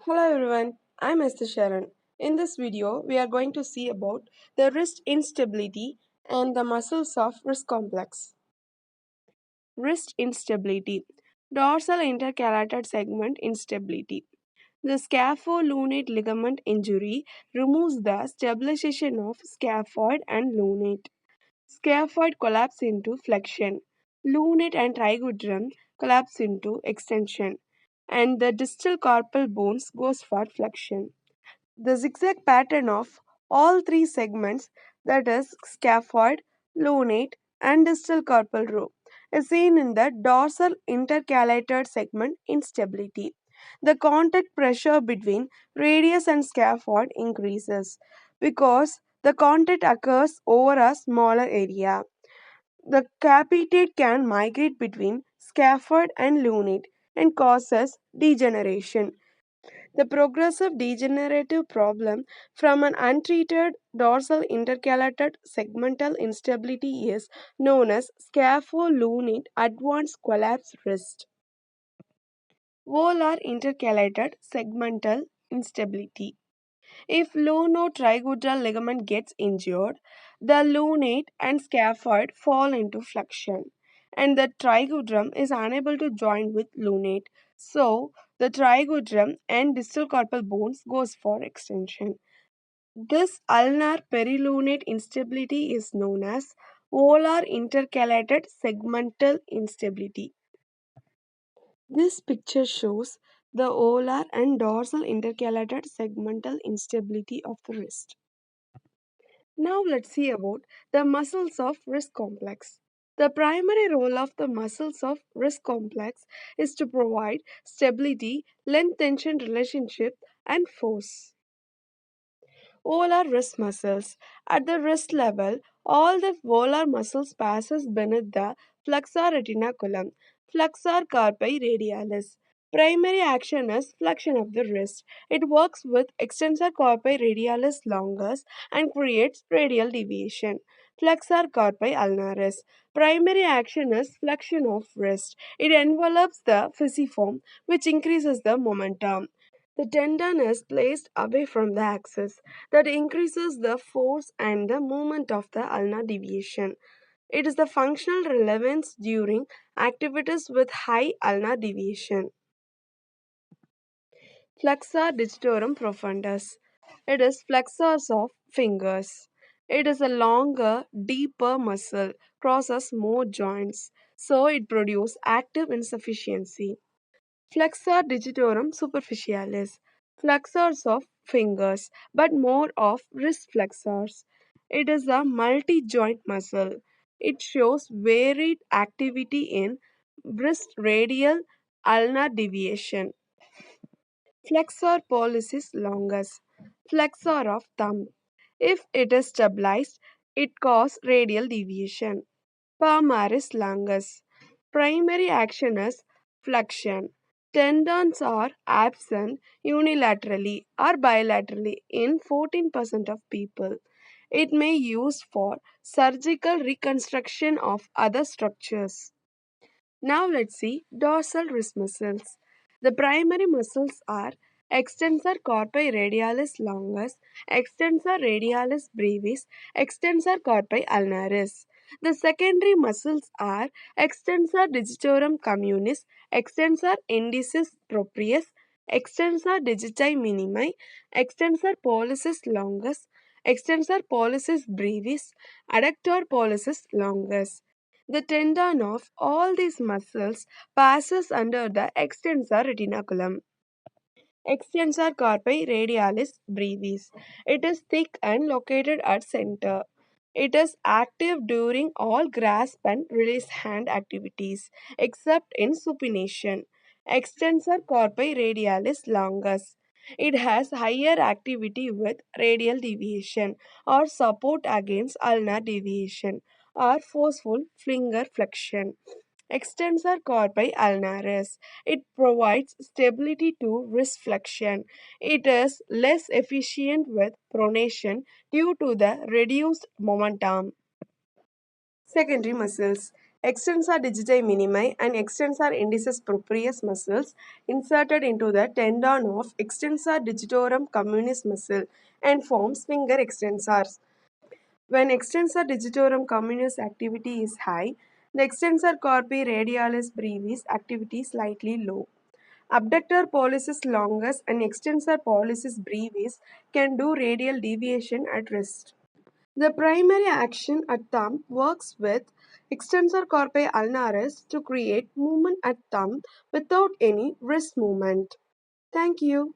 Hello everyone, I'm Esther Sharon. In this video, we are going to see about the wrist instability and the muscles of wrist complex. Wrist instability, dorsal intercalated segment instability. The scapholunate ligament injury removes the stabilization of scaphoid and lunate. Scaphoid collapse into flexion. Lunate and trigeminum collapse into extension. And the distal carpal bones goes for flexion. The zigzag pattern of all three segments, that is, scaphoid, lunate, and distal carpal row, is seen in the dorsal intercalated segment instability. The contact pressure between radius and scaphoid increases because the contact occurs over a smaller area. The capitate can migrate between scaphoid and lunate and causes degeneration. The progressive degenerative problem from an untreated dorsal intercalated segmental instability is known as scapholunate advanced collapse wrist. Volar intercalated segmental instability. If lunotrigeminal ligament gets injured, the lunate and scaphoid fall into flexion, and the trigeminum is unable to join with lunate. So, the trigeminum and distal carpal bones goes for extension. This ulnar perilunate instability is known as volar intercalated segmental instability. This picture shows the volar and dorsal intercalated segmental instability of the wrist. Now let's see about the muscles of wrist complex. The primary role of the muscles of wrist complex is to provide stability, length tension relationship, and force. Volar wrist muscles. At the wrist level, all the volar muscles passes beneath the flexor retinaculum, flexor carpi radialis. Primary action is flexion of the wrist. It works with extensor carpi radialis longus and creates radial deviation. Flexor carpi ulnaris. Primary action is flexion of wrist. It envelopes the pisiform, which increases the momentum. The tendon is placed away from the axis that increases the force and the movement of the ulnar deviation. It is the functional relevance during activities with high ulnar deviation. Flexor digitorum profundus. It is flexors of fingers. It is a longer, deeper muscle, crosses more joints, so it produces active insufficiency. Flexor digitorum superficialis, flexors of fingers, but more of wrist flexors. It is a multi joint muscle. It shows varied activity in wrist radial ulnar deviation. Flexor pollicis longus, flexor of thumb. If it is stabilized, it causes radial deviation. Palmaris longus. Primary action is flexion. Tendons are absent unilaterally or bilaterally in 14% of people. It may be used for surgical reconstruction of other structures. Now let's see dorsal wrist muscles. The primary muscles are extensor carpi radialis longus, extensor radialis brevis, extensor carpi ulnaris. The secondary muscles are extensor digitorum communis, extensor indicis proprius, extensor digiti minimi, extensor pollicis longus, extensor pollicis brevis, adductor pollicis longus. The tendon of all these muscles passes under the extensor retinaculum. Extensor carpi radialis brevis. It is thick and located at center. It is active during all grasp and release hand activities except in supination. Extensor carpi radialis longus. It has higher activity with radial deviation or support against ulnar deviation or forceful finger flexion. Extensor carpi ulnaris. It provides stability to wrist flexion. It is less efficient with pronation due to the reduced momentum. Secondary muscles. Extensor digiti minimi and extensor indicis proprius muscles inserted into the tendon of extensor digitorum communis muscle and forms finger extensors. When extensor digitorum communis activity is high, the extensor corpi radialis brevis activity is slightly low. Abductor pollicis longus and extensor pollicis brevis can do radial deviation at rest. The primary action at thumb works with extensor carpi ulnaris to create movement at thumb without any wrist movement. Thank you.